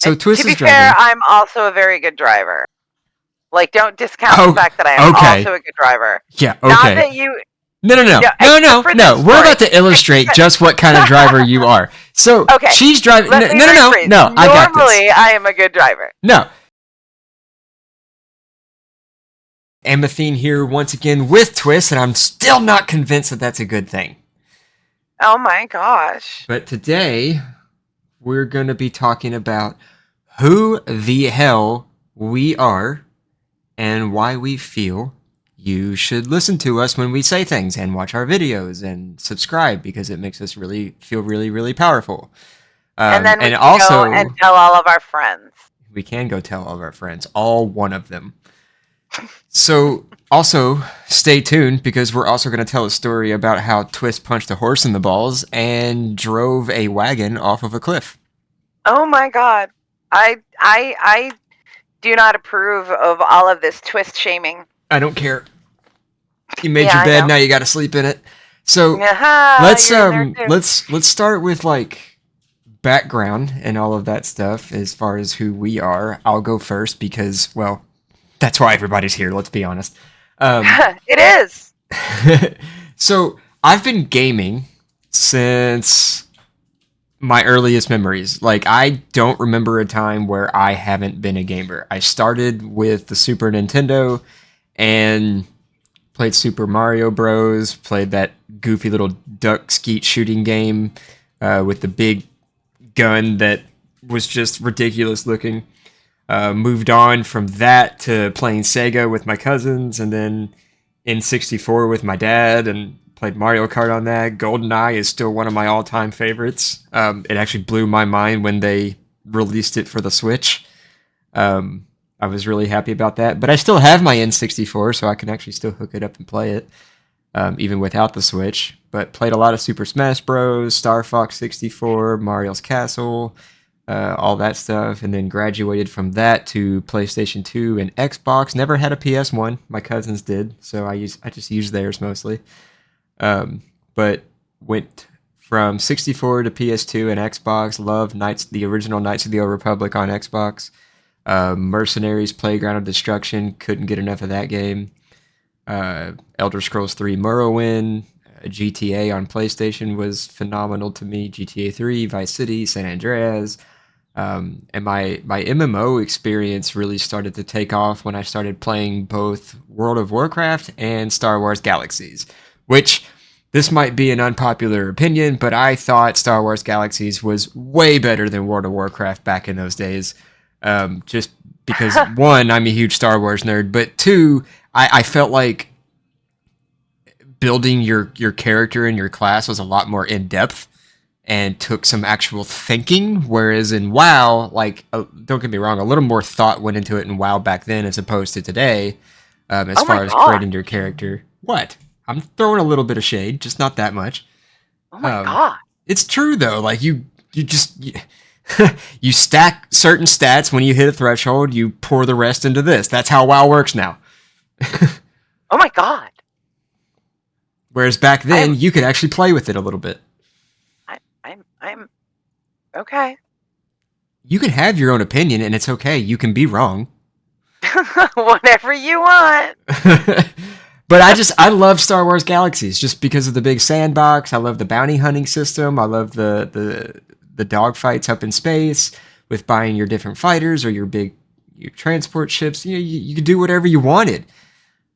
So Twist to be is fair, driving. I'm also a very good driver. Like, don't discount the fact that I am also a good driver. Yeah, okay. Not that you... No. We're about to illustrate just what kind of driver you are. So, okay, she's driving... Let me No, rephrase. I got this. Normally, I am a good driver. No. Amethine here once again with Twist, and I'm still not convinced that that's a good thing. Oh my gosh. But today, we're going to be talking about who the hell we are and why we feel you should listen to us when we say things and watch our videos and subscribe because it makes us feel really powerful. And then we can also go and tell all of our friends. We can go tell all of our friends, all one of them. So also stay tuned because we're also going to tell a story about how Twist punched a horse in the balls and drove a wagon off of a cliff. Oh my god. I do not approve of all of this Twist shaming. I don't care. You made your bed, now you got to sleep in it. So let's start with like background and all of that stuff as far as who we are. I'll go first because, well, that's why everybody's here, let's be honest. It is. So I've been gaming since my earliest memories. Like, I don't remember a time where I haven't been a gamer. I started with the Super Nintendo and played Super Mario Bros. Played that goofy little duck skeet shooting game with the big gun that was just ridiculous looking. Moved on from that to playing Sega with my cousins, and then N64 with my dad, and played Mario Kart on that. GoldenEye is still one of my all-time favorites. It actually blew my mind when they released it for the Switch. I was really happy about that, but I still have my N64, so I can actually still hook it up and play it, even without the Switch. But played a lot of Super Smash Bros., Star Fox 64, Mario's Castle, all that stuff, and then graduated from that to PlayStation 2 and Xbox. Never had a PS1. My cousins did, so I just used theirs mostly. But went from 64 to PS2 and Xbox. Loved the original Knights of the Old Republic on Xbox. Mercenaries, Playground of Destruction, couldn't get enough of that game. Elder Scrolls 3 Morrowind, GTA on PlayStation was phenomenal to me. GTA 3, Vice City, San Andreas. And my MMO experience really started to take off when I started playing both World of Warcraft and Star Wars Galaxies, which this might be an unpopular opinion, but I thought Star Wars Galaxies was way better than World of Warcraft back in those days. Just because, one, I'm a huge Star Wars nerd, but two, I felt like building your character and your class was a lot more in-depth and took some actual thinking, whereas in WoW, like, don't get me wrong, a little more thought went into it in WoW back then as opposed to today, as far as creating your character. What? I'm throwing a little bit of shade, just not that much. Oh my god. It's true, though. Like, you stack certain stats. When you hit a threshold, you pour the rest into this. That's how WoW works now. Oh my god. Whereas back then, you could actually play with it a little bit. I'm okay. You can have your own opinion, and it's okay. You can be wrong. Whatever you want. But I love Star Wars Galaxies just because of the big sandbox. I love the bounty hunting system. I love the dogfights up in space with buying your different fighters or your transport ships. You could do whatever you wanted.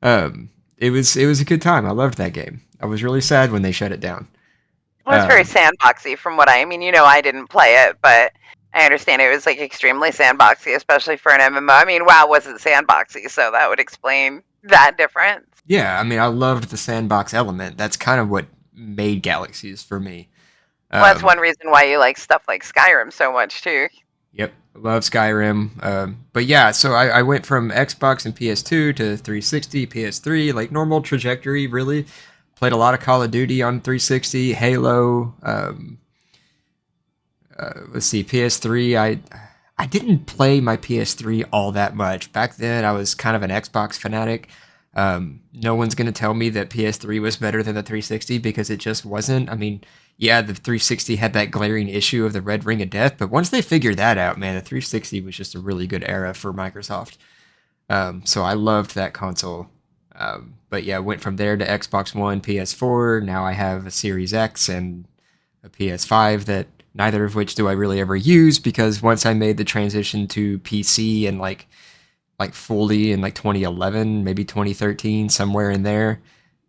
It was a good time. I loved that game. I was really sad when they shut it down. Well, it's very sandboxy from what I mean, I didn't play it, but I understand it was like extremely sandboxy, especially for an MMO. I mean, WoW wasn't sandboxy, so that would explain that difference. Yeah, I mean, I loved the sandbox element. That's kind of what made Galaxies for me. Well, that's one reason why you like stuff like Skyrim so much, too. Yep, love Skyrim. But yeah, so I went from Xbox and PS2 to 360, PS3, like normal trajectory, really. Played a lot of Call of Duty on 360, Halo. Let's see, PS3. I didn't play my PS3 all that much. Back then, I was kind of an Xbox fanatic. No one's going to tell me that PS3 was better than the 360 because it just wasn't. I mean, yeah, the 360 had that glaring issue of the red ring of death, but once they figured that out, man, the 360 was just a really good era for Microsoft. So I loved that console. But yeah, went from there to Xbox One, PS4. Now I have a Series X and a PS5 that neither of which do I really ever use because once I made the transition to PC and like fully in like 2011, maybe 2013, somewhere in there.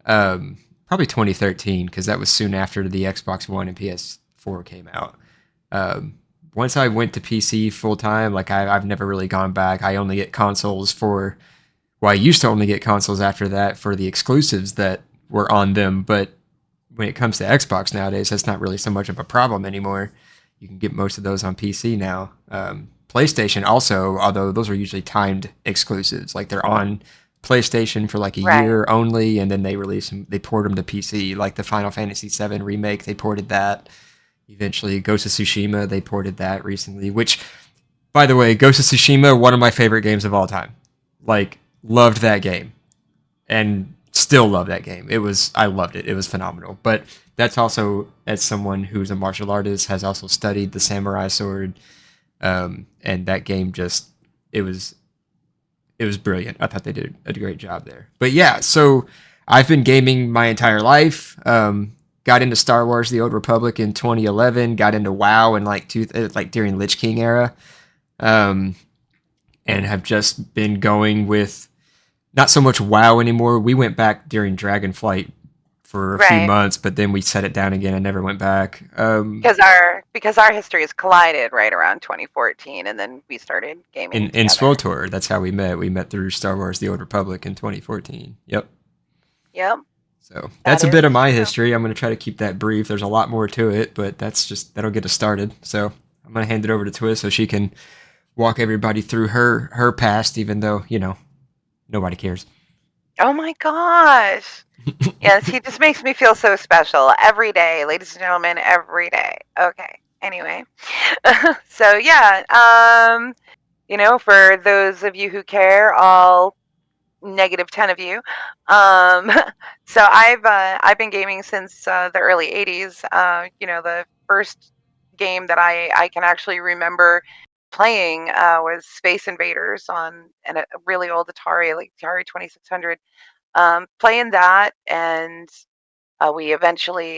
Probably 2013 because that was soon after the Xbox One and PS4 came out. Um, Once I went to PC full time, like I've never really gone back. I only get consoles for, well, I used to only get consoles after that for the exclusives that were on them. But when it comes to Xbox nowadays, that's not really so much of a problem anymore. You can get most of those on PC now. PlayStation also, although those are usually timed exclusives, like they're on PlayStation for like a Right. year only, and then they release them, they port them to PC. Like the Final Fantasy VII remake, they ported that. Eventually, Ghost of Tsushima, they ported that recently. Which, by the way, Ghost of Tsushima, one of my favorite games of all time. Like, loved that game and still love that game. I loved it. It was phenomenal. But that's also as someone who's a martial artist has also studied the samurai sword, and that game just it was it was brilliant. I thought they did a great job there. But yeah, so I've been gaming my entire life. Got into Star Wars: The Old Republic in 2011. Got into WoW in like during Lich King era, um, and have just been going with not so much WoW anymore. We went back during Dragonflight for a few Right. months, but then we set it down again and never went back. Because our histories collided right around 2014, and then we started gaming In together. SWTOR, that's how we met. We met through Star Wars: The Old Republic in 2014. Yep. Yep, So that that's a is bit of my true. history. I'm going to try to keep that brief. There's a lot more to it, but that'll get us started. So I'm going to hand it over to Twist so she can walk everybody through her past, even though nobody cares. Oh my gosh. Yes, he just makes me feel so special every day, ladies and gentlemen, every day. Okay. Anyway. So yeah, for those of you who care, all -10 of you. Um, so I've been gaming since the early '80s. The first game that I can actually remember playing was Space Invaders on a really old Atari, like Atari 2600. Playing that, and we eventually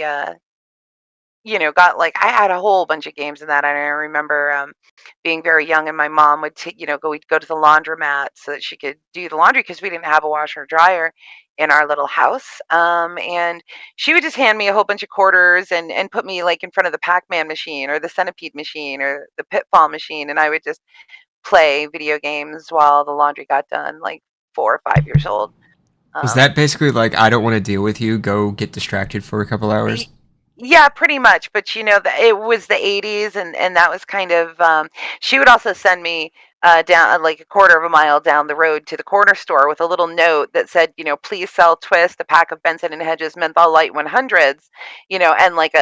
got like I had a whole bunch of games in that. And I remember being very young, and my mom would we'd go to the laundromat so that she could do the laundry because we didn't have a washer or dryer in our little house. And she would just hand me a whole bunch of quarters and put me like in front of the Pac-Man machine or the Centipede machine or the Pitfall machine, and I would just play video games while the laundry got done, like 4 or 5 years old. Was Um, that basically like I don't want to deal with you? Go get distracted for a couple Y hours. yeah, pretty much, but, it was the '80s, and that was kind of, she would also send me, down like, a quarter of a mile down the road to the corner store with a little note that said, "Please sell Twist a pack of Benson& and Hedges Menthol Light 100s," and, like,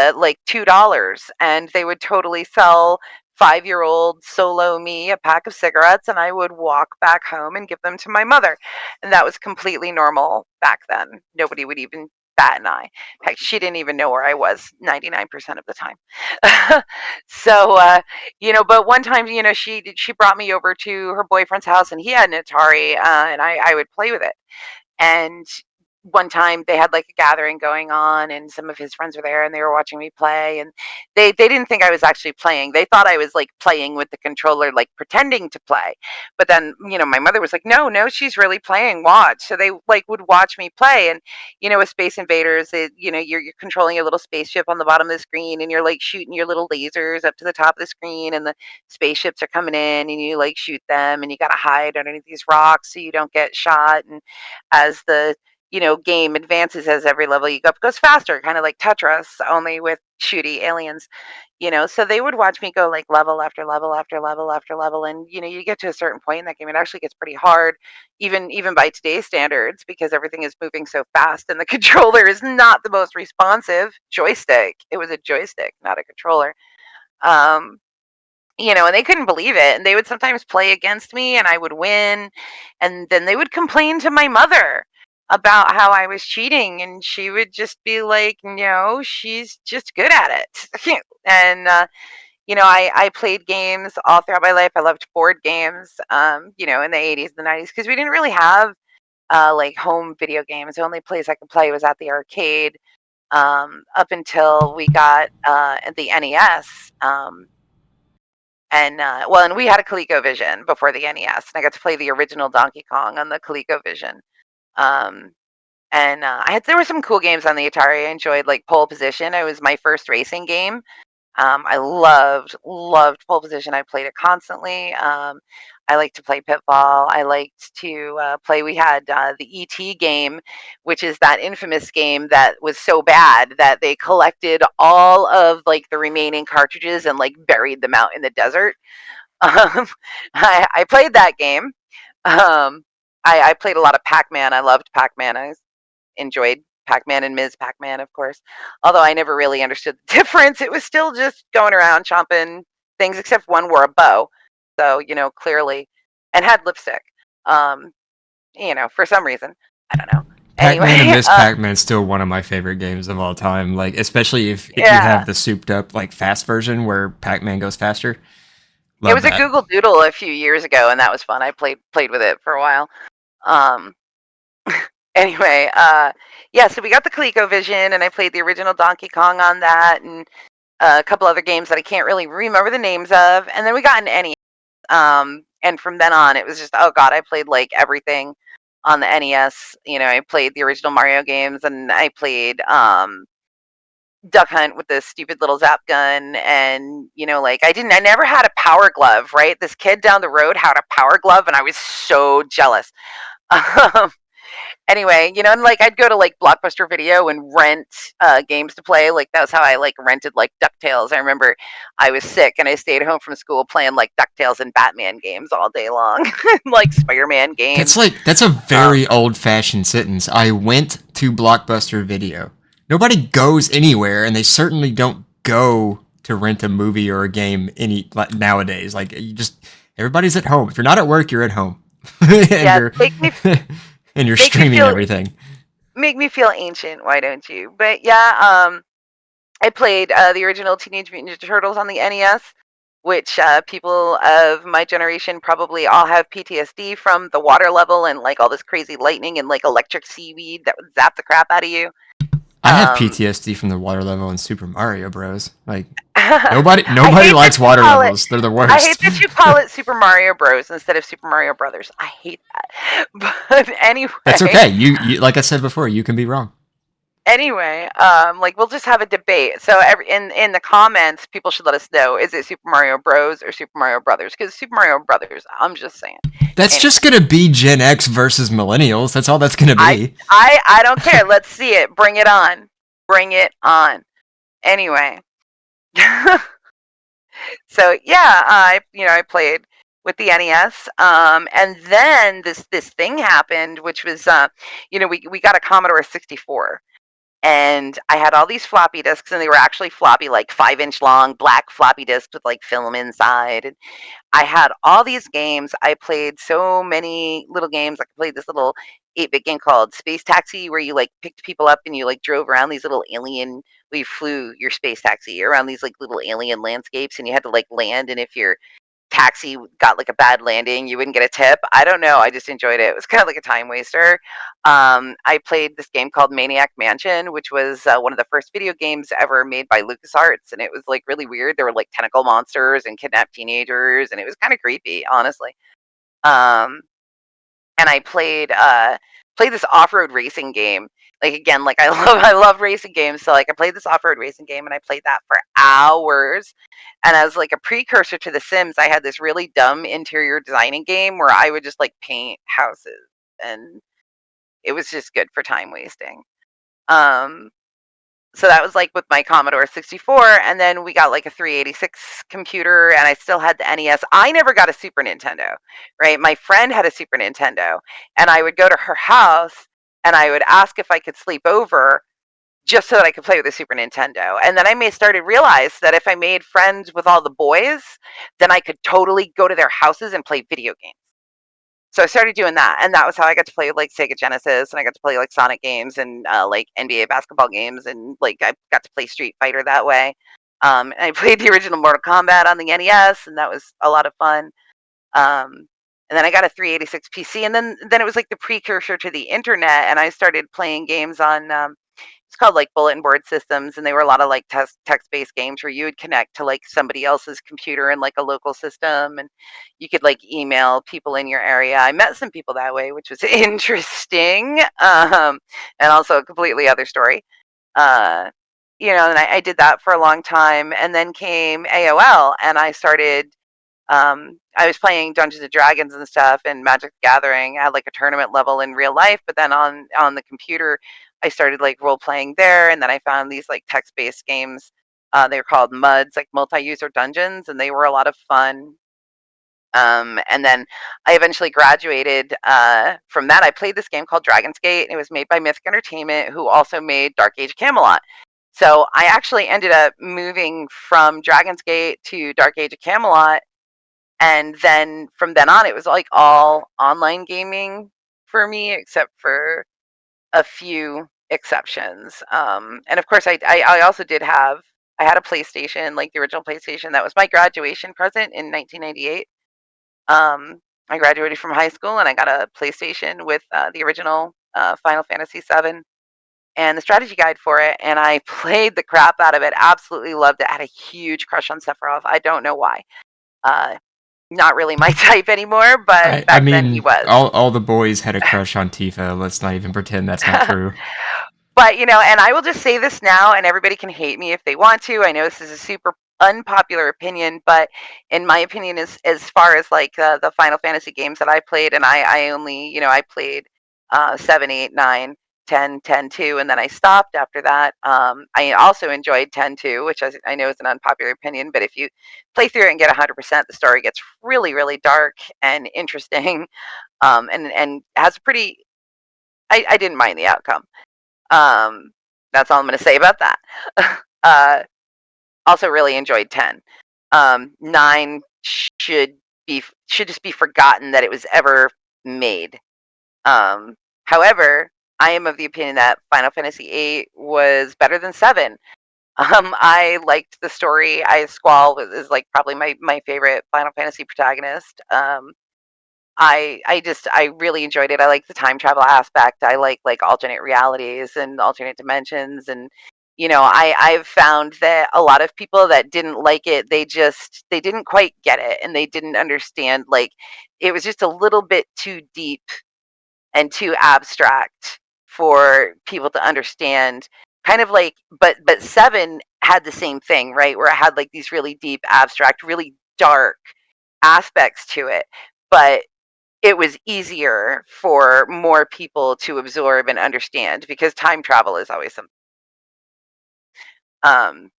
$2, and they would totally sell five-year-old solo me a pack of cigarettes, and I would walk back home and give them to my mother, and that was completely normal back then. Nobody would even bat an eye. Heck, she didn't even know where I was 99% of the time. So, but one time, she brought me over to her boyfriend's house, and he had an Atari, and I would play with it. And one time they had like a gathering going on, and some of his friends were there, and they were watching me play, and they didn't think I was actually playing. They thought I was like playing with the controller, like pretending to play. But then, my mother was like, "No, no, she's really playing. Watch." So they like would watch me play. And with Space Invaders, you're controlling a little spaceship on the bottom of the screen, and you're like shooting your little lasers up to the top of the screen, and the spaceships are coming in, and you like shoot them, and you got to hide underneath these rocks so you don't get shot. And as the game advances, as every level you go up goes faster, kind of like Tetris, only with shooty aliens. So they would watch me go like level after level after level after level, and you get to a certain point in that game, it actually gets pretty hard, even by today's standards, because everything is moving so fast, and the controller is not the most responsive joystick. It was a joystick, not a controller. Um, and they couldn't believe it, and they would sometimes play against me, and I would win, and then they would complain to my mother. about how I was cheating, and she would just be like, "No, she's just good at it." And I played games all throughout my life. I loved board games, in the 80s and the 90s because we didn't really have like home video games. The only place I could play was at the arcade up until we got the NES. And we had a ColecoVision before the NES, and I got to play the original Donkey Kong on the ColecoVision. Um, there were some cool games on the Atari. I enjoyed like Pole Position. It was my first racing game. I loved Pole Position. I played it constantly. I liked to play Pitfall. I liked to play. We had the ET game, which is that infamous game that was so bad that they collected all of like the remaining cartridges and like buried them out in the desert. Um, I played that game. Um, I played a lot of Pac-Man. I loved Pac-Man. I enjoyed Pac-Man and Ms. Pac-Man, of course. Although I never really understood the difference. It was still just going around chomping things, except one wore a bow. So, clearly, and had lipstick. Um, for some reason. I don't know. Pac-Man and Anyway, Miss Pac-Man is still one of my favorite games of all time. Like, especially if you have yeah. the souped up like fast version where Pac-Man goes faster. It Love was a that. Google Doodle a few years ago, and that was fun. I played with it for a while. Um, anyway, yeah, so we got the ColecoVision, and I played the original Donkey Kong on that, and a couple other games that I can't really remember the names of. And then we got an NES. And from then on, it was just, oh God, I played like everything on the NES. I played the original Mario games, and I played Duck Hunt with the stupid little zap gun. And, like I never had a power glove, right? This kid down the road had a power glove, and I was so jealous. Um, Anyway, and like I'd go to like Blockbuster Video and rent games to play. Like that's how I like rented like DuckTales. I remember I was sick and I stayed home from school playing like DuckTales and Batman games all day long, like Spider-Man games. That's a Um, very old-fashioned sentence. I went to Blockbuster Video. Nobody goes anywhere, and they certainly don't go to rent a movie or a game any like, nowadays. Like you just everybody's at home. If you're not at work, you're at home, and yeah, you're make me and you're make me streaming feel everything. make me feel ancient. Why don't you? But yeah, I played the original Teenage Mutant Ninja Turtles on the NES, which people of my generation probably all have PTSD from the water level and like all this crazy lightning and like electric seaweed that would zap the crap out of you. I have Um, PTSD from the water level in Super Mario Bros. Like nobody I nobody hate that likes you water call it. levels. They're the I hate worst. that you call it Super Mario Bros. Instead of Super Mario Brothers. I hate that. But That's anyway, okay. You like I said before, you can be wrong. like we'll just have a debate. So in the comments, people should let us know: is it Super Mario Bros. Or Super Mario Brothers? Because Super Mario Brothers, I'm just saying. That's Anyway, just gonna be Gen X versus millennials. That's all that's gonna I be. I don't care. Let's see it. Bring it on. Bring it on. Anyway, so yeah, I played with the NES, and then this thing happened, which was we got a Commodore 64. And I had all these floppy disks, and they were actually floppy, like 5-inch long black floppy disks with like film inside. And I had all these games. I played so many little games. Like I played this little 8-bit game called Space Taxi, where you like picked people up and you like drove around these little alien. We flew your space taxi around these like little alien landscapes, and you had to like land. And if your taxi got like a bad landing, you wouldn't get a tip. I don't know. I just enjoyed it. It was kind of like a time waster. I played this game called Maniac Mansion, which was one of the first video games ever made by LucasArts, and it was like really weird. There were like tentacle monsters and kidnapped teenagers, and it was kind of creepy, honestly. Um, and I played this off-road racing game. Like again, like I love racing games, so like I played this off-road racing game and I played that for hours. And as like a precursor to The Sims, I had this really dumb interior designing game where I would just like paint houses, and it was just good for time wasting. Um so that was like with my Commodore 64, and then we got like a 386 computer, and I still had the NES. I never got a Super Nintendo, right? My friend had a Super Nintendo, and I would go to her house and I would ask if I could sleep over just so that I could play with the Super Nintendo. And then I may started realize that if I made friends with all the boys, then I could totally go to their houses and play video games. So I started doing that, and that was how I got to play like Sega Genesis, and I got to play like Sonic games and like NBA basketball games, and like I got to play Street Fighter that way. And I played the original Mortal Kombat on the NES, and that was a lot of fun. Um, and then I got a 386 PC, and then it was like the precursor to the internet, and I started playing games on it's called like bulletin board systems, and they were a lot of like text-based games where you would connect to like somebody else's computer in like a local system, and you could like email people in your area. I met some people that way, which was interesting, and also a completely other story. uh, and I did that for a long time, and then came AOL, and I was playing Dungeons and Dragons and stuff and Magic the Gathering at like a tournament level in real life, but then on the computer, I started like role playing there, and then I found these like text based games. They were called MUDs, like multi user dungeons, and they were a lot of fun. And then I eventually graduated from that. I played this game called Dragon's Gate. It was made by Mythic Entertainment, who also made Dark Age Camelot. So I actually ended up moving from Dragon's Gate to Dark Age of Camelot, and then from then on, it was like all online gaming for me, except for a few exceptions. And of course, I also I had a PlayStation, like the original PlayStation. That was my graduation present in 1998. I graduated from high school and I got a PlayStation with the original Final Fantasy VII and the strategy guide for it. And I played the crap out of it. Absolutely loved it. I had a huge crush on Sephiroth. I don't know why. Uh, Not really my type anymore, but I back then he mean, was. all the boys had a crush on Tifa. Let's not even pretend that's not true. But, and I will just say this now, and everybody can hate me if they want to. I know this is a super unpopular opinion, but in my opinion, as far as like the Final Fantasy games that I played, and I only, I played 7, 8, 9, 10, 10, 2, and then I stopped after that. I also enjoyed 10, 2, which I know is an unpopular opinion, but if you play through it and get 100%, the story gets really, really dark and interesting, and has a pretty. I didn't mind the outcome. Um, that's all I'm going to say about that. uh, Also, really enjoyed 10. 9 should just be forgotten that it was ever made. Um, However, I am of the opinion that Final Fantasy 8 was better than 7. I liked the story. Squall is like probably my favorite Final Fantasy protagonist. I really enjoyed it. I like the time travel aspect. I like alternate realities and alternate dimensions, and I've found that a lot of people that didn't like it, they didn't quite get it, and they didn't understand, like, it was just a little bit too deep and too abstract for people to understand. Kind of like, but 7 had the same thing, right? Where it had like these really deep, abstract, really dark aspects to it, but it was easier for more people to absorb and understand because time travel is always something.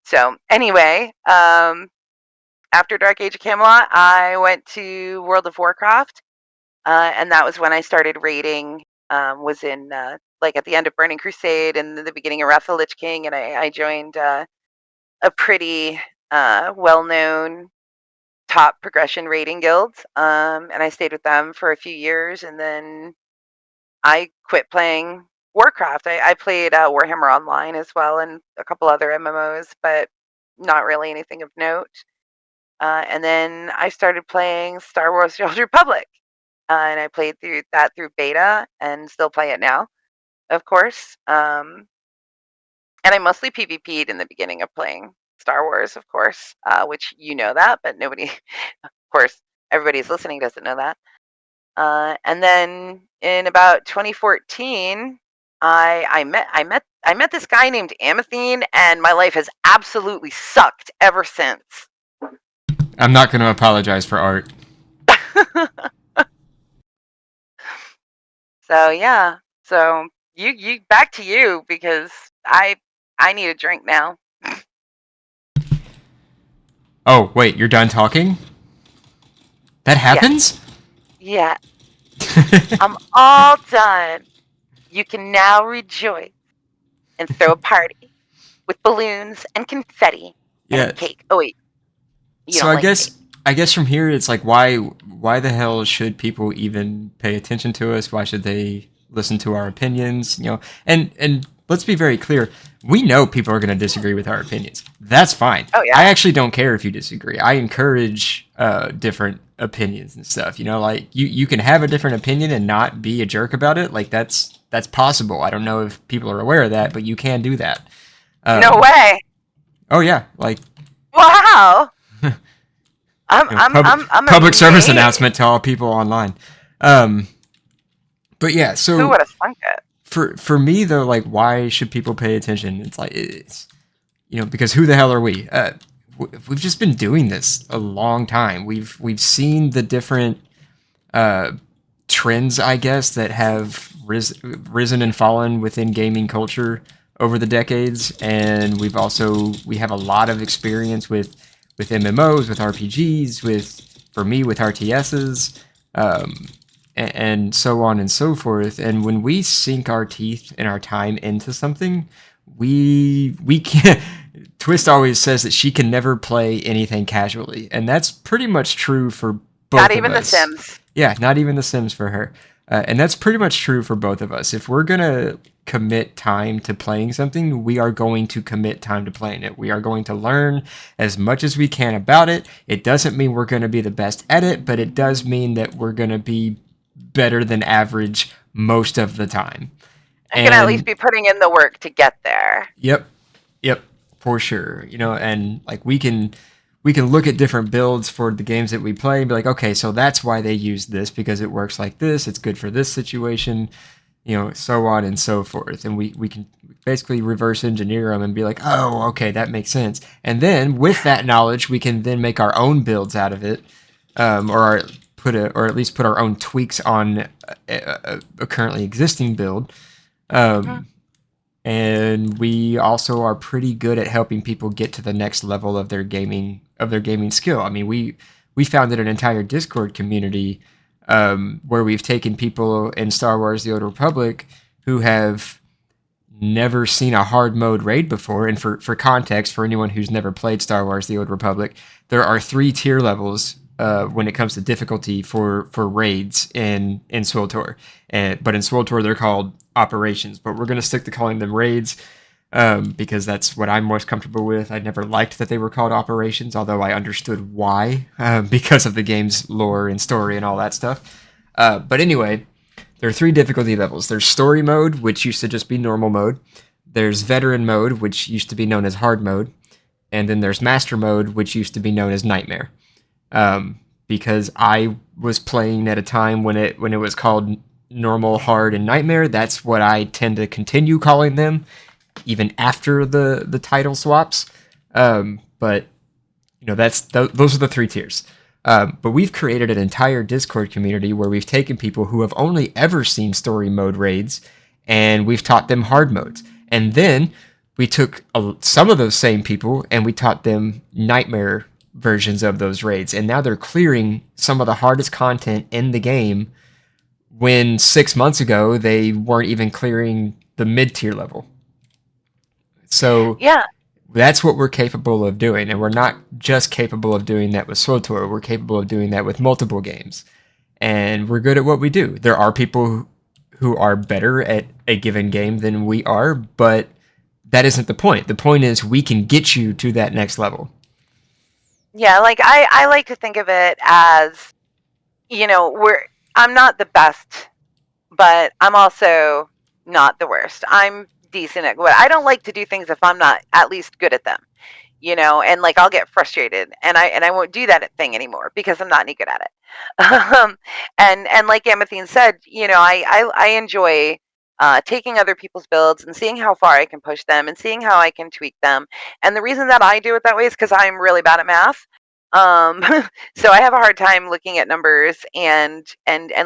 So anyway, after Dark Age of Camelot, I went to World of Warcraft, and that was when I started raiding. Was in like at the end of Burning Crusade and the beginning of Wrath of the Lich King, and I joined a pretty well-known top progression raiding guild, and I stayed with them for a few years, and then I quit playing Warcraft. I played Warhammer Online as well and a couple other MMOs, but not really anything of note. And then I started playing Star Wars: The Old Republic, and I played through that through beta and still play it now, of course. And I mostly PvP'd in the beginning of playing Star Wars, of course, which you know that, but nobody, of course, everybody's listening doesn't know that. And then in about 2014, I met this guy named Amethine, and my life has absolutely sucked ever since. I'm not going to apologize for art. So yeah, so you back to you because I need a drink now. Oh, wait, you're done talking? That Yes, happens? yeah, I'm all done. You can now rejoice and throw a party with balloons and confetti and a Yeah. cake. Oh wait, you So don't I like guess cake. I guess from here it's like why the hell should people even pay attention to us? Why should they listen to our opinions? You know, and let's be very clear. We know people are going to disagree with our opinions. That's fine. Oh I yeah. actually don't care if you disagree. I encourage different opinions and stuff. You know, like you can have a different opinion and not be a jerk about it. Like that's possible. I don't know if people are aware of that, but you can do that. No Um, way. oh yeah, like Wow. I'm you know, I'm I'm I'm public service amazed. announcement to all people online. Um, but yeah, Who so would have thunk it? for me though, like why should people pay attention? It's like it's you know because who the hell are we? We've just been doing this a long time. We've seen the different uh, trends, I guess, that have risen and fallen within gaming culture over the decades, and we have a lot of experience with MMOs, with RPGs, with for me with RTSs, um, and so on and so forth. And when we sink our teeth and our time into something, we can't. Twist always says that she can never play anything casually, and that's pretty much true for Not both of even The us. Sims. Yeah, not even The Sims for her. And that's pretty much true for both of us. If we're going to commit time to playing something, we are going to commit time to playing it. We are going to learn as much as we can about it. It doesn't mean we're going to be the best at it, but it does mean that we're going to be better than average most of the time. I can at least And be putting in the work to get there. yep, yep, for sure. You know, and like we can look at different builds for the games that we play and be like, okay, so that's why they use this because it works like this. It's good for this situation, you know, so on and so forth. And we can basically reverse engineer them and be like, oh, okay, that makes sense. And then with that knowledge, we can then make our own builds out of it, or at least put our own tweaks on a currently existing build. Mhm. Um, and we also are pretty good at helping people get to the next level of their gaming skill. I mean, we founded an entire Discord community where we've taken people in Star Wars: The Old Republic who have never seen a hard mode raid before. And for context, for anyone who's never played Star Wars: The Old Republic, there are 3 tier levels when it comes to difficulty for raids in SWTOR. But in SWTOR, they're called operations. But we're going to stick to calling them raids because that's what I'm most comfortable with. I never liked that they were called operations, although I understood why because of the game's lore and story and all that stuff. But anyway, there are 3 difficulty levels. There's story mode, which used to just be normal mode. There's veteran mode, which used to be known as hard mode. And then there's master mode, which used to be known as nightmare. Because I was playing at a time when it was called normal, hard, and nightmare. That's what I tend to continue calling them, even after the title swaps. But you know those are the 3 tiers. But we've created an entire Discord community where we've taken people who have only ever seen story mode raids, and we've taught them hard modes. And then we took some of those same people and we taught them nightmare versions of those raids, and now they're clearing some of the hardest content in the game when 6 months ago they weren't even clearing the mid tier level. So Yeah. that's what we're capable of doing, and we're not just capable of doing that with SWTOR. We're capable of doing that with multiple games, and we're good at what we do. There are people who are better at a given game than we are, but that isn't the point. The point is we can get you to that next level. Yeah, like I like to think of it as, I'm not the best, but I'm also not the worst. I'm decent at what I don't like to do things if I'm not at least good at them. And like I'll get frustrated and I won't do that thing anymore because I'm not any good at it. And like Amethine said, I enjoy taking other people's builds and seeing how far I can push them and seeing how I can tweak them. And the reason that I do it that way is because I'm really bad at math. Um, so I have a hard time looking at numbers and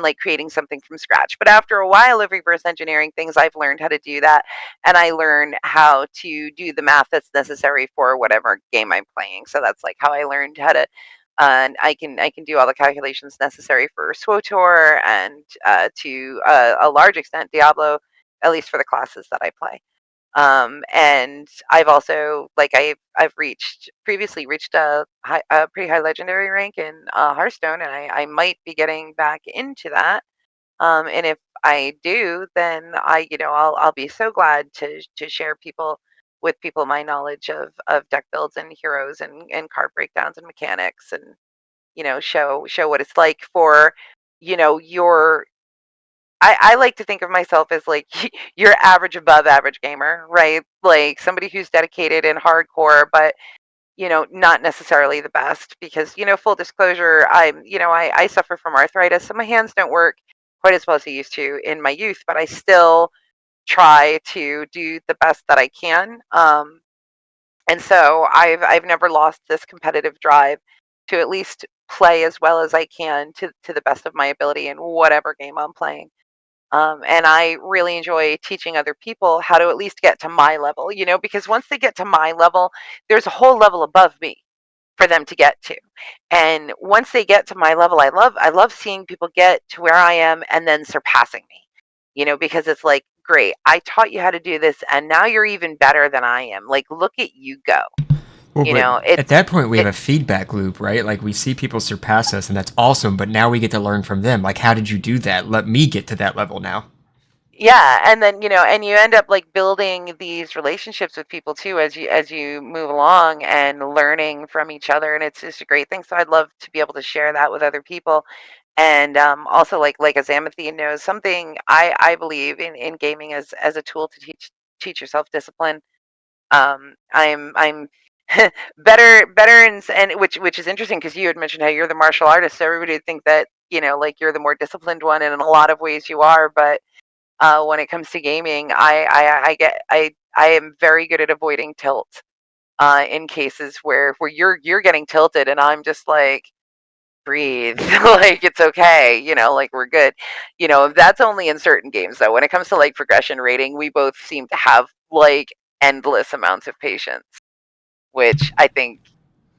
like creating something from scratch. But after a while of reverse engineering things, I've learned how to do that, and I learn how to do the math that's necessary for whatever game I'm playing. So that's like how I learned how to. And I can do all the calculations necessary for SWTOR and to a large extent Diablo, at least for the classes that I play. And I've also like I've previously reached a pretty high legendary rank in Hearthstone, and I might be getting back into that. And if I do, then I'll be so glad to share people my knowledge of deck builds and heroes and card breakdowns and mechanics, and show what it's like for your I like to think of myself as like your average above average gamer, right? Like somebody who's dedicated and hardcore, but not necessarily the best because, full disclosure, I suffer from arthritis, so my hands don't work quite as well as they used to in my youth, but I still try to do the best that I can. And so I've never lost this competitive drive to at least play as well as I can to the best of my ability in whatever game I'm playing. And I really enjoy teaching other people how to at least get to my level, because once they get to my level, there's a whole level above me for them to get to. And once they get to my level, I love seeing people get to where I am and then surpassing me. Because it's like, great, I taught you how to do this and now you're even better than I am. Like, look at you go. Well, You but know, at that point, we have it a feedback loop, right? Like we see people surpass us, and that's awesome. But now we get to learn from them. Like, how did you do that? Let me get to that level now. yeah, and then and you end up like building these relationships with people too as you move along and learning from each other, and it's just a great thing. So I'd love to be able to share that with other people. And also like as Amethine knows, something I believe in gaming as a tool to teach yourself discipline. I'm better and which is interesting because you had mentioned how you're the martial artist, so everybody would think that like you're the more disciplined one, and in a lot of ways you are. But when it comes to gaming, I am very good at avoiding tilt in cases where you're getting tilted, and I'm just like, breathe, like it's okay, like we're good. That's only in certain games though. When it comes to like progression rating, we both seem to have like endless amounts of patience, which I think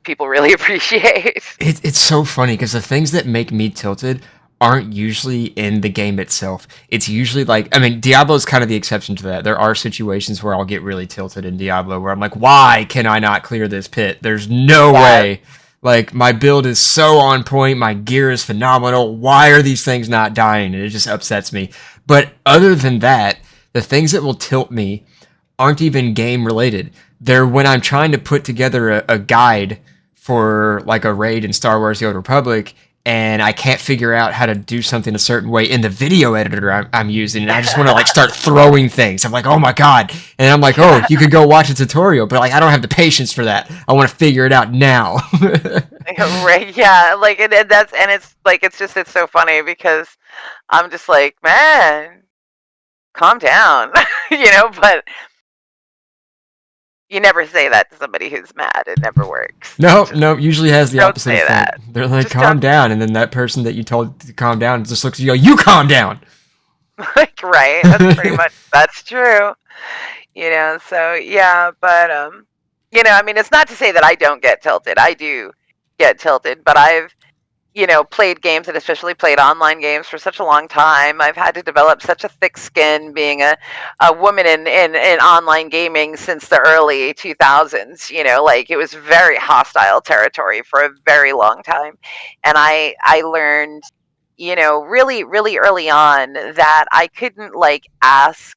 people really appreciate. It's so funny because the things that make me tilted aren't usually in the game itself. It's usually like, I mean, Diablo's kind of the exception to that. There are situations where I'll get really tilted in Diablo where I'm like, why can I not clear this pit? There's no Yes. way. Like, my build is so on point, my gear is phenomenal. Why are these things not dying? And it just upsets me. But other than that, the things that will tilt me aren't even game related. They're when I'm trying to put together a guide for like a raid in Star Wars: The Old Republic, and I can't figure out how to do something a certain way in the video editor I'm using, and I just want to like start throwing things. I'm like, oh my god, and I'm like, oh, you could go watch a tutorial, but like I don't have the patience for that. I want to figure it out now. Right, yeah, like it's like it's so funny because I'm just like, man, calm down, but you never say that to somebody who's mad. It never works. Nope, Just nope. Usually has the don't opposite say effect. that. They're like, Just don't. calm down, and then that person that you told to calm down just looks at you, go, you calm down. Like, right, that's true. So yeah, but I mean, it's not to say that I don't get tilted. I do get tilted, but I've played games, and especially played online games for such a long time. I've had to develop such a thick skin being a woman in online gaming since the early 2000s. Like it was very hostile territory for a very long time. And I learned, really, really early on that I couldn't like ask,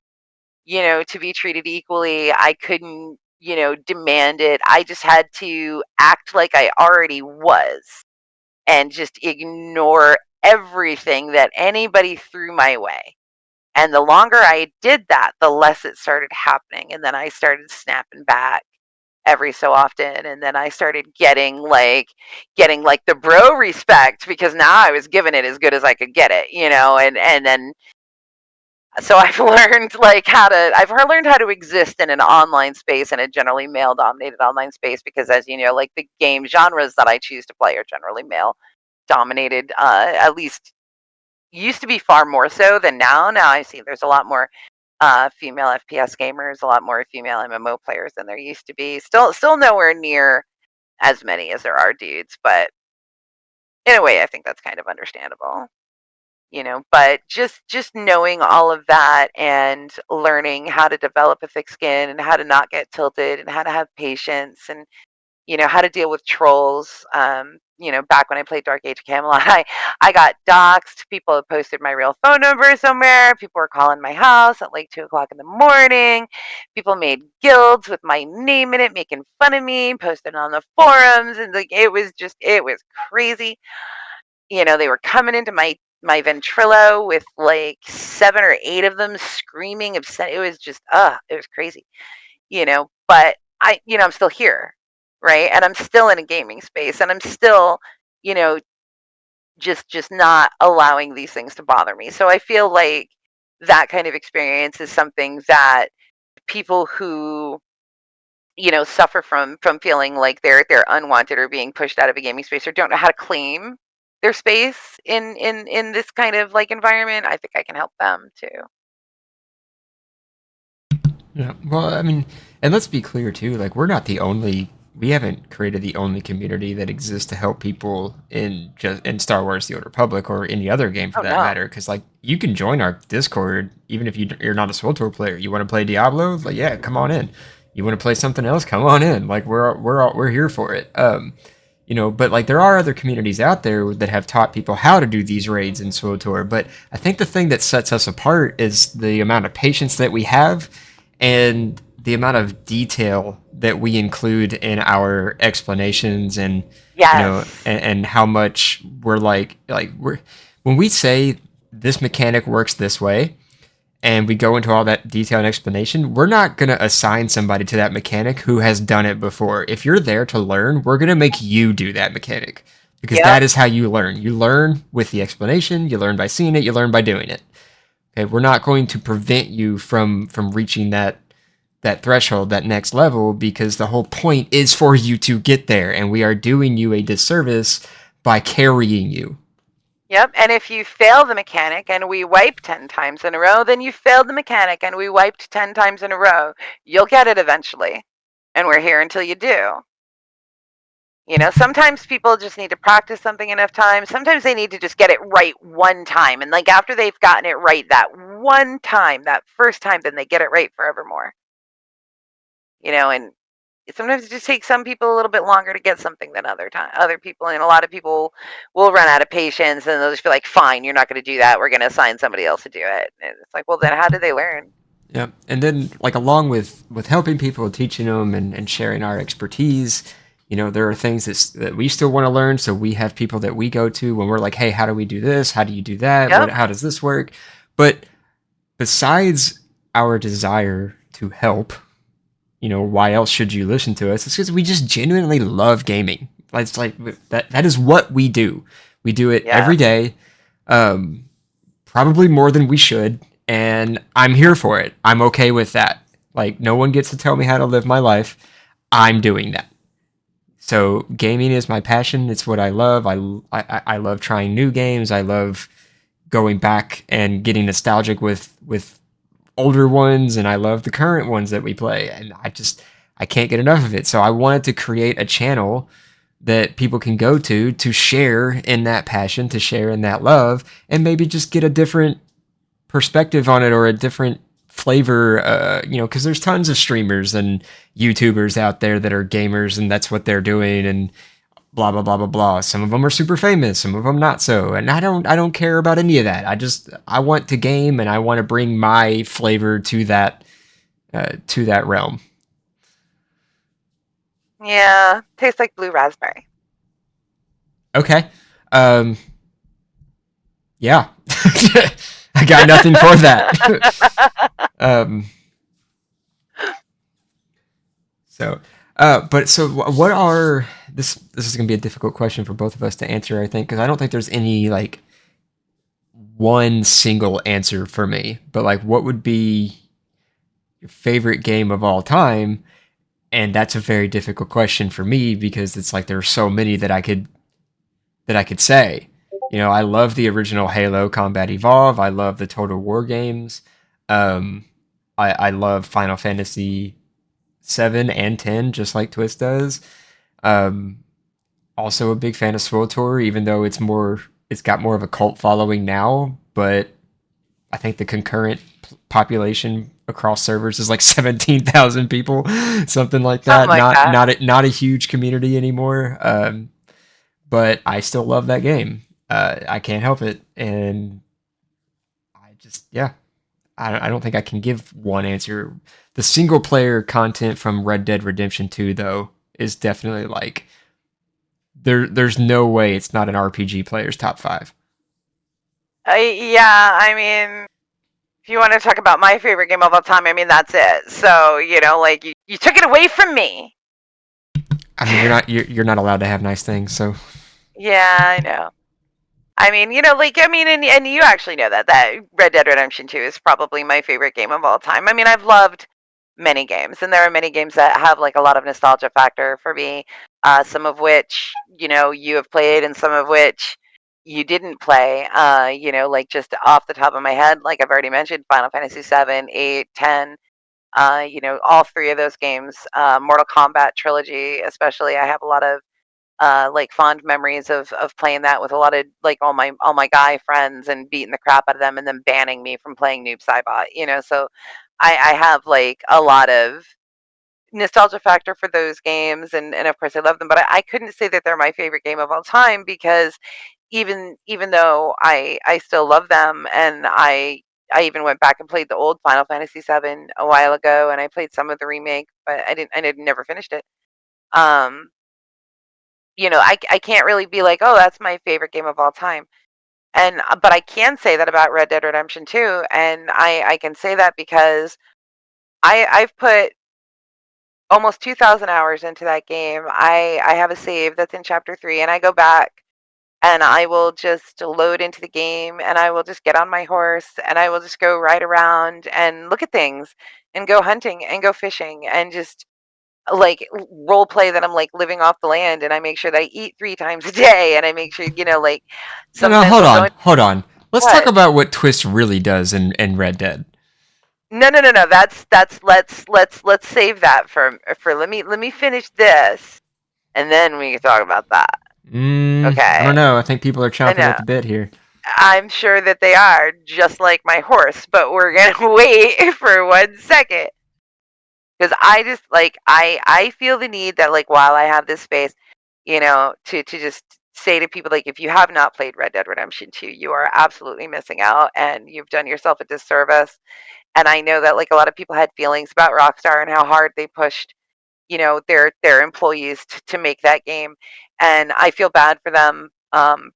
to be treated equally. I couldn't, demand it. I just had to act like I already was and just ignore everything that anybody threw my way. And the longer I did that, the less it started happening. And then I started snapping back every so often. And then I started getting like the bro respect because now I was giving it as good as I could get it, and then so I've learned how to exist in an online space, in a generally male dominated online space, because as you know, like the game genres that I choose to play are generally male dominated, at least used to be far more so than now. Now I see there's a lot more female FPS gamers, a lot more female MMO players than there used to be. Still nowhere near as many as there are dudes, but in a way, I think that's kind of understandable. But just knowing all of that and learning how to develop a thick skin and how to not get tilted and how to have patience and how to deal with trolls. Back when I played Dark Age of Camelot, I got doxxed. People had posted my real phone number somewhere. People were calling my house at like 2 o'clock in the morning. People made guilds with my name in it, making fun of me, posted on the forums, and like it was crazy. They were coming into my Ventrilo with like 7 or 8 of them screaming upset. It was just it was crazy. But I'm still here, right? And I'm still in a gaming space, and I'm still, you know, just not allowing these things to bother me. So I feel like that kind of experience is something that people who suffer from feeling like they're unwanted or being pushed out of a gaming space or don't know how to claim their space in this kind of like environment, I think I can help them too. Yeah. Well, I mean, and let's be clear too. Like, we're not the only. We haven't created the only community that exists to help people in Star Wars: The Old Republic or any other game for Oh that no. matter. Because like, you can join our Discord even if you're not a SWTOR player. You want to play Diablo? Like, yeah, come on in. You want to play something else? Come on in. Like, we're here for it. But like, there are other communities out there that have taught people how to do these raids in SWTOR. But I think the thing that sets us apart is the amount of patience that we have and the amount of detail that we include in our explanations, and Yes. and how much we're we're when we say this mechanic works this way and we go into all that detail and explanation, we're not going to assign somebody to that mechanic who has done it before. If you're there to learn, we're going to make you do that mechanic, because Yep. that is how you learn. You learn with the explanation, you learn by seeing it, you learn by doing it. Okay, we're not going to prevent you from reaching that threshold, that next level, because the whole point is for you to get there, and we are doing you a disservice by carrying you. Yep. And if you fail the mechanic and we wipe 10 times in a row, then you failed the mechanic and we wiped 10 times in a row. You'll get it eventually. And we're here until you do. Sometimes people just need to practice something enough times. Sometimes they need to just get it right one time. And like after they've gotten it right that one time, that first time, then they get it right forevermore. And sometimes it just takes some people a little bit longer to get something than other people, and a lot of people will run out of patience and they'll just be like, fine, you're not going to do that, we're going to assign somebody else to do it. And it's like, well, then how did they learn? Yeah, and then like, along with helping people, teaching them, and sharing our expertise, there are things that we still want to learn. So we have people that we go to when we're like, hey, how do we do this? How do you do that? Yep. How does this work? But besides our desire to help, why else should you listen to us? It's because we just genuinely love gaming. It's like that is what we do. We do it Yeah. every day, um, probably more than we should, and I'm here for it. I'm okay with that. Like, no one gets to tell me how to live my life. I'm doing that. So gaming is my passion. It's what I love. I love trying new games. I love going back and getting nostalgic with older ones, and I love the current ones that we play, and I can't get enough of it. So I wanted to create a channel that people can go to share in that passion, to share in that love, and maybe just get a different perspective on it, or a different flavor, because there's tons of streamers and YouTubers out there that are gamers and that's what they're doing, and blah blah blah blah blah. Some of them are super famous, some of them not so, and I don't care about any of that. I want to game, and I want to bring my flavor to that realm. Yeah, tastes like blue raspberry. Okay, um, yeah, I got nothing for that. um, so, what are this is gonna be a difficult question for both of us to answer, I think, because I don't think there's any like one single answer for me. But like, what would be your favorite game of all time? And that's a very difficult question for me, because it's like there are so many that I could say. I love the original Halo Combat Evolve. I love the Total War games. Um, I love Final Fantasy 7 and 10, just like Twist does. Um, Also a big fan of SWTOR, even though it's got more of a cult following now, but I think the concurrent population across servers is like 17,000 people, something like Something that. like that. Not a huge community anymore. But I still love that game. I can't help it, and I just yeah. I don't think I can give one answer. The single player content from Red Dead Redemption 2 though is definitely like there's no way it's not an RPG player's top 5. Yeah, I mean, if you want to talk about my favorite game of all time, I mean, that's it. So, like, you took it away from me. I mean, you're not allowed to have nice things, so Yeah, I know. I mean, and you actually know that Red Dead Redemption 2 is probably my favorite game of all time. I mean, I've loved many games, and there are many games that have like a lot of nostalgia factor for me. Some of which you have played, and some of which you didn't play. Like just off the top of my head, like I've already mentioned, Final Fantasy 7, 8, 10. All three of those games, Mortal Kombat trilogy, especially. I have a lot of like fond memories of playing that with a lot of like all my guy friends and beating the crap out of them and then banning me from playing Noob Saibot. So I have like a lot of nostalgia factor for those games, and of course I love them, but I couldn't say that they're my favorite game of all time because even though I still love them, and I even went back and played the old Final Fantasy 7 a while ago, and I played some of the remake, but I never finished it. um I can't really be like, oh, that's my favorite game of all time. And but I can say that about Red Dead Redemption 2, and I can say that because I've put almost 2,000 hours into that game. I have a save that's in chapter 3, and I go back and I will just load into the game, and I will just get on my horse, and I will just go ride around and look at things and go hunting and go fishing and just like role play that I'm like living off the land, and I make sure that I eat 3 times a day, and I make sure like no, sometimes I'll go in. hold on. Let's talk What? about what Twist really does in Red Dead. No, no, no, no. That's let's save that for let me finish this, and then we can talk about that. I don't Okay. know. I think people are I chomping at know. the bit here. I'm sure that they are just like my horse, but we're gonna wait for 1 second because I just like I feel the need that like while I have this space, to just say to people like if you have not played Red Dead Redemption 2, you are absolutely missing out, and you've done yourself a disservice. And I know that like a lot of people had feelings about Rockstar and how hard they pushed their employees to make that game, and I feel bad for them,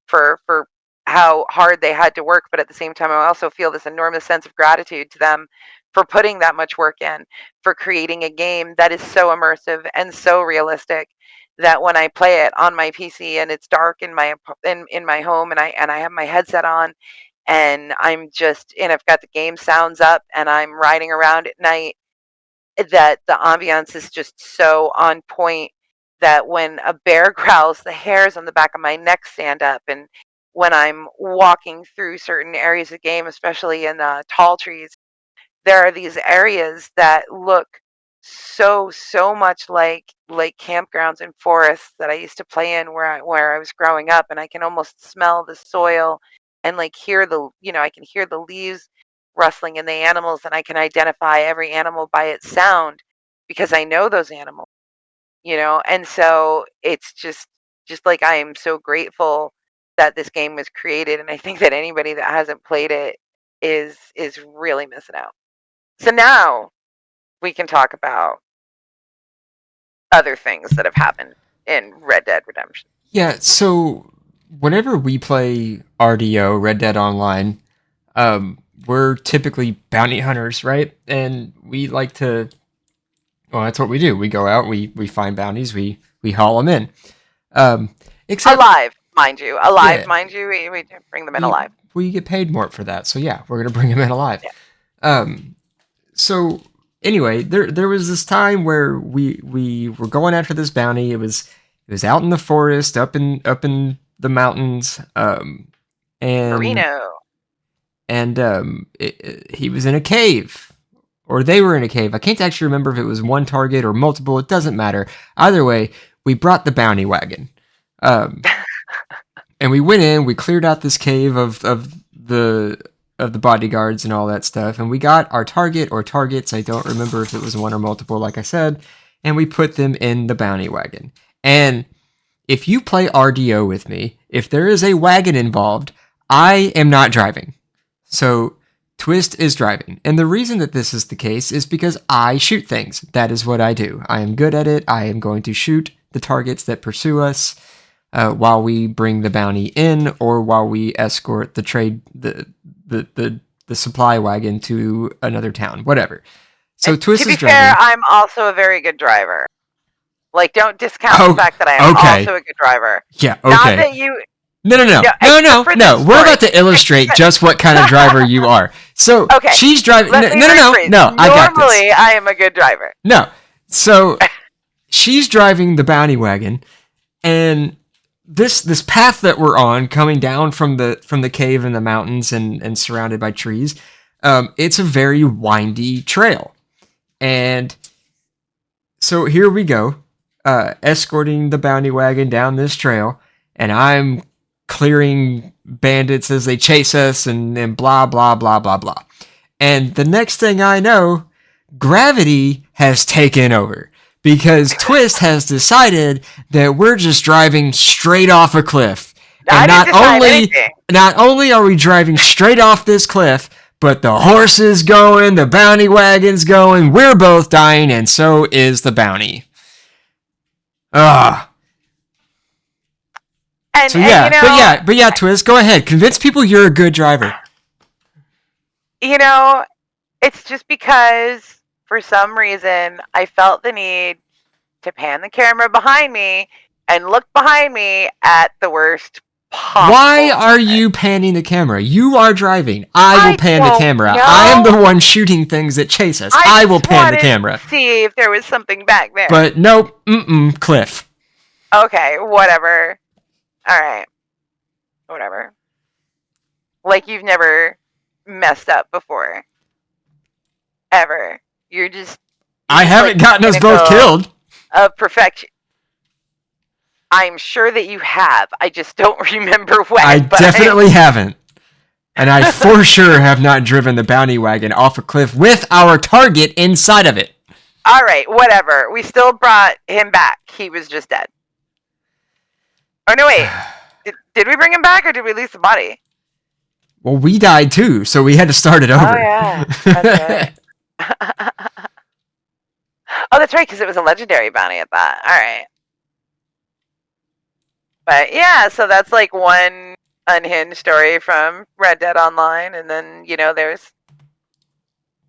for how hard they had to work, but at the same time I also feel this enormous sense of gratitude to them for putting that much work in, for creating a game that is so immersive and so realistic that when I play it on my PC and it's dark in my home, and I have my headset on, and I've got the game sounds up, and I'm riding around at night, that the ambiance is just so on point that when a bear growls, the hairs on the back of my neck stand up. And when I'm walking through certain areas of the game, especially in tall trees, there are these areas that look so much like campgrounds and forests that I used to play in where I was growing up, and I can almost smell the soil and like hear I can hear the leaves rustling in the animals, and I can identify every animal by its sound because I know those animals. And so it's just like I am so grateful that this game was created, and I think that anybody that hasn't played it is really missing out. So now we can talk about other things that have happened in Red Dead Redemption. Yeah, so whenever we play RDO, Red Dead Online, we're typically bounty hunters, right? And we like to, well, that's what we do. We go out, we find bounties, we haul them in. Um, except, Alive, mind you. Alive, yeah, mind you. We bring them in we alive. we get paid more for that. So yeah, we're gonna bring them in alive. Yeah. Um, so anyway, there was this time where we were going after this bounty. It was out in the forest, up in the mountains, and Marino. he was in a cave, or they were in a cave. I can't actually remember if it was one target or multiple. It doesn't matter. Either way, we brought the bounty wagon. Um, and we went in, we cleared out this cave of the bodyguards and all that stuff, and we got our target or targets. I don't remember if it was one or multiple, like I said, and we put them in the bounty wagon. And if you play RDO with me, if there is a wagon involved, I am not driving. So Twist is driving. And the reason that this is the case is because I shoot things. That is what I do. I am good at it. I am going to shoot the targets that pursue us while we bring the bounty in, or while we escort the supply wagon to another town, whatever. So and Twist to be is driving. fair, I'm also a very good driver. Like, don't discount the fact that I am also a good driver. Yeah, okay. Not that you... No. We're about to illustrate just what kind of driver you are. So she's driving. No. I got this. Normally, I am a good driver. No. So she's driving the bounty wagon, and this path that we're on, coming down from the cave in the mountains and surrounded by trees, it's a very windy trail, and so here we go, escorting the bounty wagon down this trail, and I'm clearing bandits as they chase us, and blah, blah, blah, blah, blah. And the next thing I know, gravity has taken over, because Twist has decided that we're just driving straight off a cliff. And not only are we driving straight off this cliff, but the horse is going, the bounty wagon's going, we're both dying, and so is the bounty. Ugh. But yeah, Twist, go ahead. Convince people you're a good driver. It's just because, for some reason, I felt the need to pan the camera behind me and look behind me at the worst possible. Why are you panning the camera? You are driving. I will pan the camera. I am the one shooting things that chase us. I will pan the camera. See if there was something back there. But nope. Cliff. Okay, whatever. All right. Whatever. Like you've never messed up before. Ever. You're just... I haven't gotten us both killed. Of perfection. I'm sure that you have. I just don't remember when. I definitely haven't. And I for sure have not driven the bounty wagon off a cliff with our target inside of it. All right, whatever. We still brought him back. He was just dead. Oh, no, wait. Did we bring him back, or did we lose the body? Well, we died too, so we had to start it over. Oh, yeah. That's right. Oh, that's right, because it was a legendary bounty at that. All right. But yeah, so that's like one unhinged story from Red Dead Online, and then, there's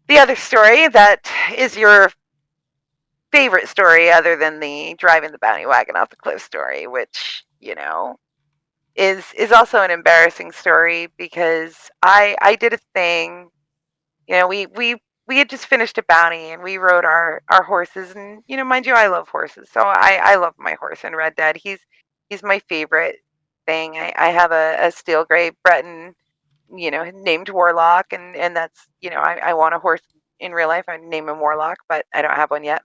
the other story that is your favorite story other than the driving the bounty wagon off the cliff story, which, is also an embarrassing story, because I did a thing. We had just finished a bounty, and we rode our horses, and mind you, I love horses, so I love my horse in Red Dead. He's my favorite thing. I have a steel gray Breton, named Warlock, and that's, I want a horse in real life. I name him Warlock, but I don't have one yet.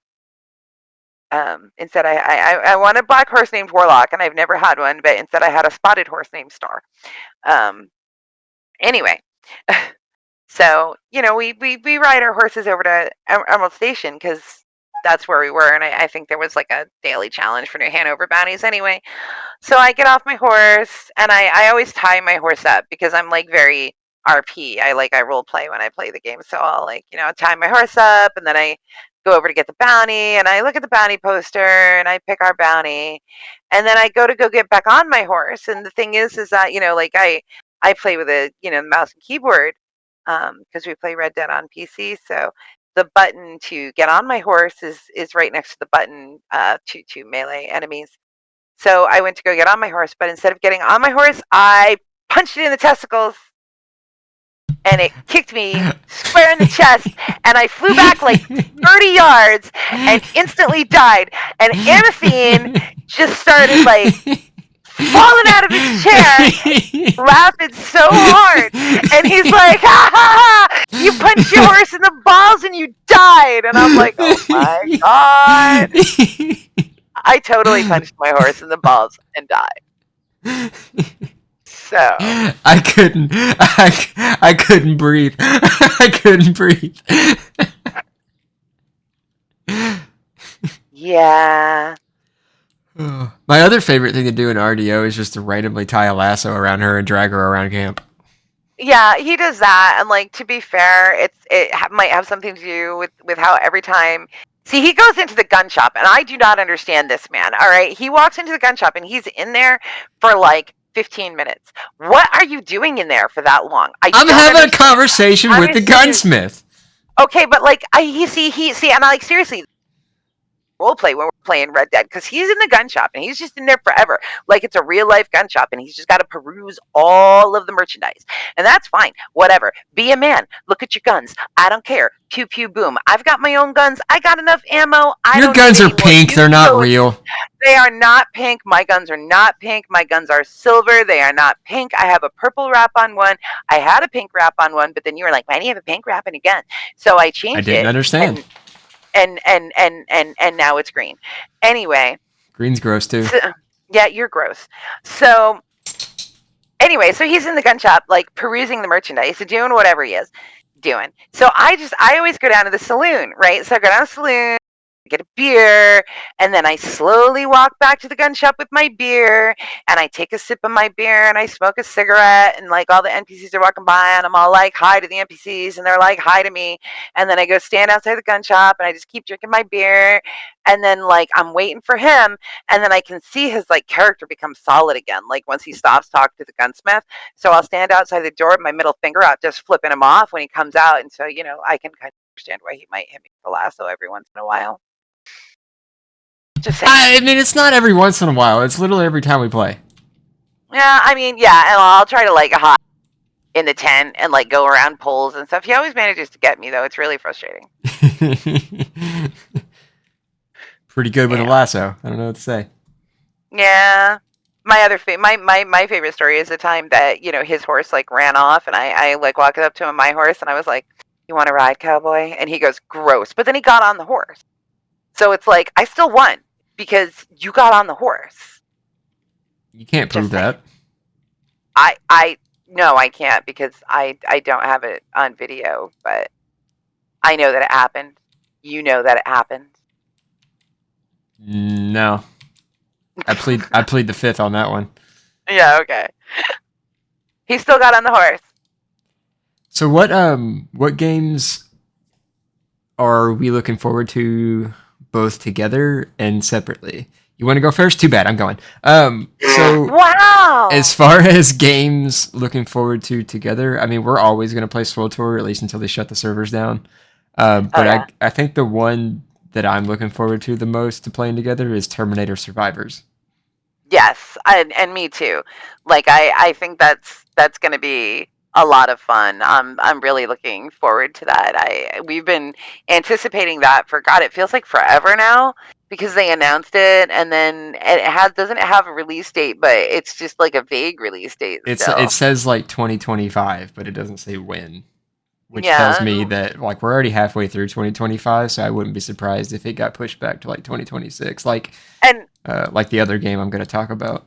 Instead, I want a black horse named Warlock, and I've never had one, but instead I had a spotted horse named SWTOR. Anyway, so, we ride our horses over to Emerald Station, because that's where we were, and I think there was like a daily challenge for New Hanover bounties anyway. So I get off my horse, and I always tie my horse up, because I'm like very RP. I role play when I play the game, so I'll tie my horse up, and then I go over to get the bounty, and I look at the bounty poster, and I pick our bounty, and then I go get back on my horse. And the thing is that I play with a mouse and keyboard, because we play Red Dead on PC, so the button to get on my horse is right next to the button to melee enemies. So I went to go get on my horse, but instead of getting on my horse, I punched it in the testicles, and it kicked me square in the chest, and I flew back like 30 yards and instantly died. And Amethine just started falling out of his chair, laughing so hard. And he's like, ha ha ha, you punched your horse in the balls and you died. And I'm like, oh my God. I totally punched my horse in the balls and died. So I couldn't. I couldn't breathe. I couldn't breathe. yeah. My other favorite thing to do in RDO is just to randomly tie a lasso around her and drag her around camp. Yeah, he does that, and like to be fair, might have something to do with how every time. See, he goes into the gun shop, and I do not understand this man. All right, he walks into the gun shop, and he's in there for like 15 minutes. What are you doing in there for that long? I I'm don't having a understand that. conversation with the gunsmith. Okay, but like he see, and I like seriously role play when we're playing Red Dead because he's in the gun shop and he's just in there forever. Like it's a real life gun shop and he's just got to peruse all of the merchandise. And that's fine. Whatever. Be a man. Look at your guns. I don't care. Pew pew boom. I've got my own guns. I got enough ammo. I Your don't need guns are any more. pink. You They're not go. real. They are not pink. My guns are not pink. My guns are silver. They are not pink. I have a purple wrap on one. I had a pink wrap on one, but then you were like, why do you have a pink wrap on a gun? So I I changed didn't it understand. and now it's green. Anyway, Green's gross too. so, yeah, you're gross. So anyway, so he's in the gun shop, like perusing the merchandise, doing whatever he is doing. So I always go down to the saloon, right? So I go down to the saloon, get a beer, and then I slowly walk back to the gun shop with my beer, and I take a sip of my beer, and I smoke a cigarette, and like all the NPCs are walking by, and I'm all like hi to the NPCs, and they're like hi to me, and then I go stand outside the gun shop, and I just keep drinking my beer, and then like I'm waiting for him, and then I can see his like character become solid again, like once he stops talking to the gunsmith. So I'll stand outside the door with my middle finger out, just flipping him off when he comes out, and so I can kind of understand why he might hit me with the lasso every once in a while. Just saying. I mean, it's not every once in a while. It's literally every time we play. Yeah, I mean, yeah, and I'll try to like hide in the tent and like go around poles and stuff. He always manages to get me though. It's really frustrating. Pretty good with a Yeah. lasso. I don't know what to say. Yeah. My favorite story is the time that his horse like ran off and I like walked up to him my horse and I was like, "You want to ride, cowboy?" And he goes, "Gross." But then he got on the horse, so it's like I still won because you got on the horse. You can't prove Just saying. that. I no, I can't because I don't have it on video, but I know that it happened. You know that it happened. No. I plead the fifth on that one. Yeah, okay. He still got on the horse. So what games are we looking forward to both together and separately? You want to go first? Too bad, I'm going. So Wow. as far as games looking forward to together, I mean, we're always going to play SWTOR at least until they shut the servers down. But yeah. I think the one that I'm looking forward to the most to playing together is Terminator Survivors. Yes, and me too. Like I think that's going to be a lot of fun. I'm really looking forward to that. We've been anticipating that for God, it feels like forever now because they announced it and then it doesn't have a release date, but it's just like a vague release date It still. says like 2025, but it doesn't say when, which tells Yeah. me that like we're already halfway through 2025, so I wouldn't be surprised if it got pushed back to like 2026, And like the other game I'm going to talk about.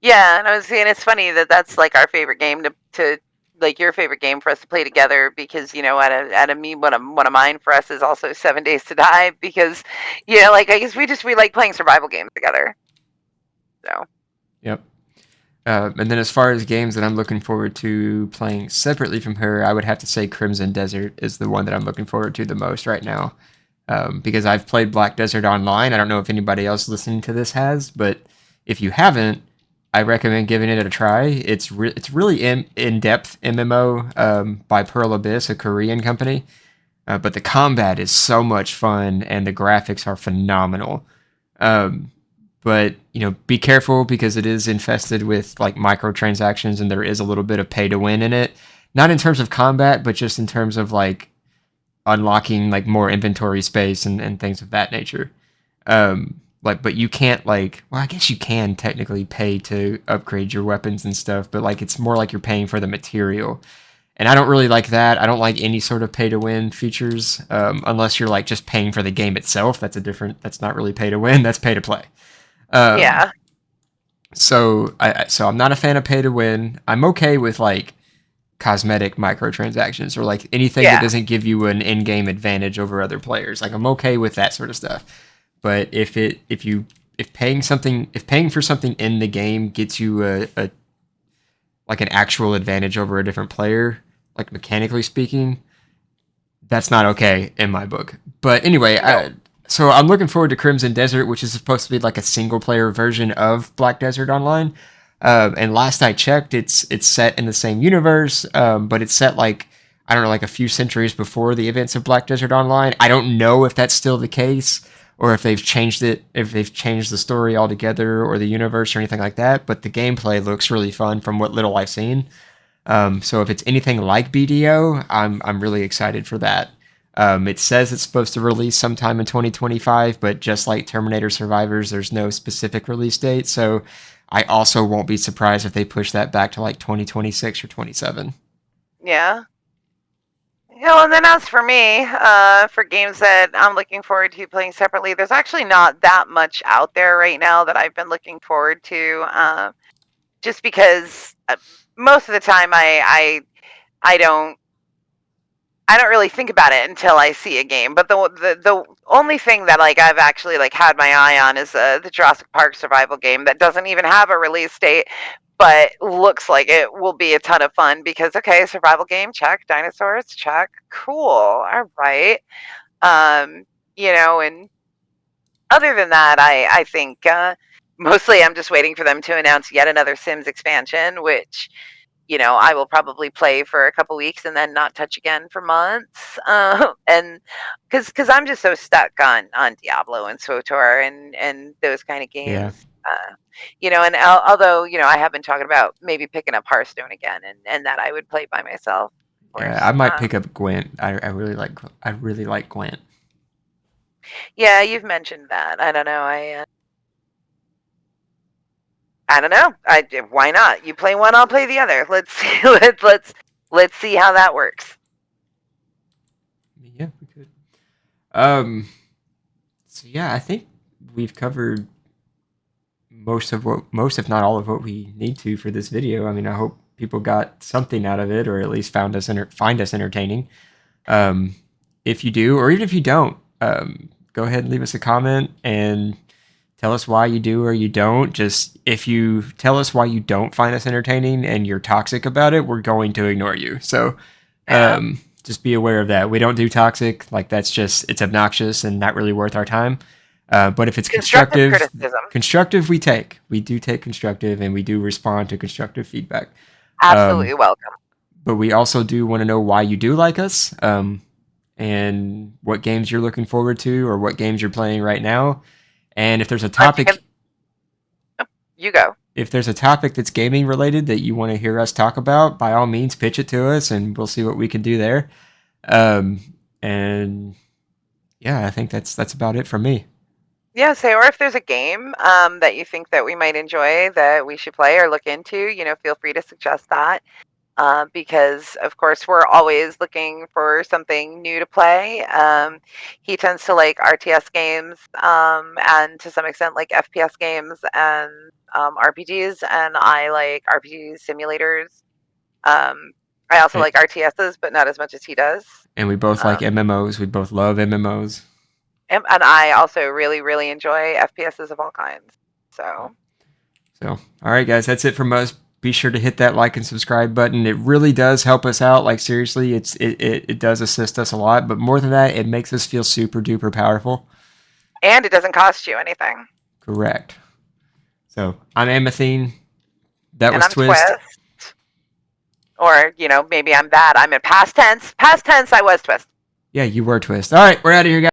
yeah, and I was saying it's funny that that's like our favorite game to like your favorite game for us to play together because at a me one of mine for us is also 7 Days to Die because like I guess we like playing survival games together. So Yep. And then as far as games that I'm looking forward to playing separately from her, I would have to say Crimson Desert is the one that I'm looking forward to the most right now. Because I've played Black Desert Online. I don't know if anybody else listening to this has, but if you haven't, I recommend giving it a try. It's really in-depth MMO by Pearl Abyss, a Korean company. But the combat is so much fun and the graphics are phenomenal. Um, but be careful because it is infested with like microtransactions and there is a little bit of pay to win in it. Not in terms of combat, but just in terms of like unlocking like more inventory space and things of that nature. But you can't well, I guess you can technically pay to upgrade your weapons and stuff, but like it's more like you're paying for the material. And I don't really like that. I don't like any sort of pay to win features, unless you're like just paying for the game itself. That's not really pay to win. That's pay to play. Um, yeah, So so I'm not a fan of pay to win. I'm okay with like cosmetic microtransactions or like anything that Yeah. doesn't give you an in-game advantage over other players. Like I'm okay with that sort of stuff. But if paying for something in the game gets you a like an actual advantage over a different player, like mechanically speaking, that's not okay in my book. But anyway, No. so I'm looking forward to Crimson Desert, which is supposed to be like a single player version of Black Desert Online. And last I checked, it's set in the same universe, but it's set like I don't know, like a few centuries before the events of Black Desert Online. I don't know if that's still the case or if they've changed it, if they've changed the story altogether or the universe or anything like that. But the gameplay looks really fun from what little I've seen. So if it's anything like BDO, I'm really excited for that. It says it's supposed to release sometime in 2025, but just like Terminator Survivors, there's no specific release date. So I also won't be surprised if they push that back to like 2026 or 27. Yeah. Yeah, and then as for me, for games that I'm looking forward to playing separately, there's actually not that much out there right now that I've been looking forward to. Just because most of the time I don't really think about it until I see a game. But the only thing that like I've actually like had my eye on is the Jurassic Park survival game that doesn't even have a release date, but looks like it will be a ton of fun because okay, survival game, check, dinosaurs, check, cool, all right. Um, and other than that, I think mostly I'm just waiting for them to announce yet another Sims expansion, which I will probably play for a couple weeks and then not touch again for months. And because I'm just so stuck on Diablo and SWTOR and those kind of Yeah, games. And although I have been talking about maybe picking up Hearthstone again, and that I would play by myself, of yeah. course. I might pick up Gwent. I really like Gwent. Yeah, you've mentioned that. I don't know. I don't know. Why not? You play one, I'll play the other. Let's see. Let's see how that works. Yeah, we could. Um. So yeah, I think we've covered most, if not all, of what we need to for this video. I mean, I hope people got something out of it, or at least find us entertaining. Um, if you do, or even if you don't, go ahead and leave us a comment and tell us why you do or you don't. Just if you tell us why you don't find us entertaining and you're toxic about it, we're going to ignore you. So Yeah. just be aware of that. We don't do toxic. Like it's obnoxious and not really worth our time. But if it's Constructive constructive, criticism. constructive we take. We do take constructive and we do respond to constructive feedback. Absolutely Um, welcome. but we also do want to know why you do like us, and what games you're looking forward to or what games you're playing right now. And Can, you go. if there's a topic that's gaming related that you want to hear us talk about, by all means pitch it to us and we'll see what we can do there. Um, and yeah, I think that's about it from me. Yeah, say, or if there's a game that you think that we might enjoy that we should play or look into, feel free to suggest that. Because of course we're always looking for something new to play. He tends to like RTS games, and to some extent like FPS games and RPGs, and I like RPG simulators. I also And, like RTSs, but not as much as he does. and we both like Um, MMOs. We both love MMOs. and I also really, really enjoy FPSs of all kinds. So So, all right, guys, that's it from us. Be sure to hit that like and subscribe button. It really does help us out. Like seriously, it does assist us a lot. But more than that, it makes us feel super duper powerful. and it doesn't cost you anything. Correct. So I'm Amethine. That And was I'm Twist. Twist. Or, maybe I'm bad. I'm in past tense. Past tense, I was Twist. Yeah, you were Twist. All right, we're out of here, guys.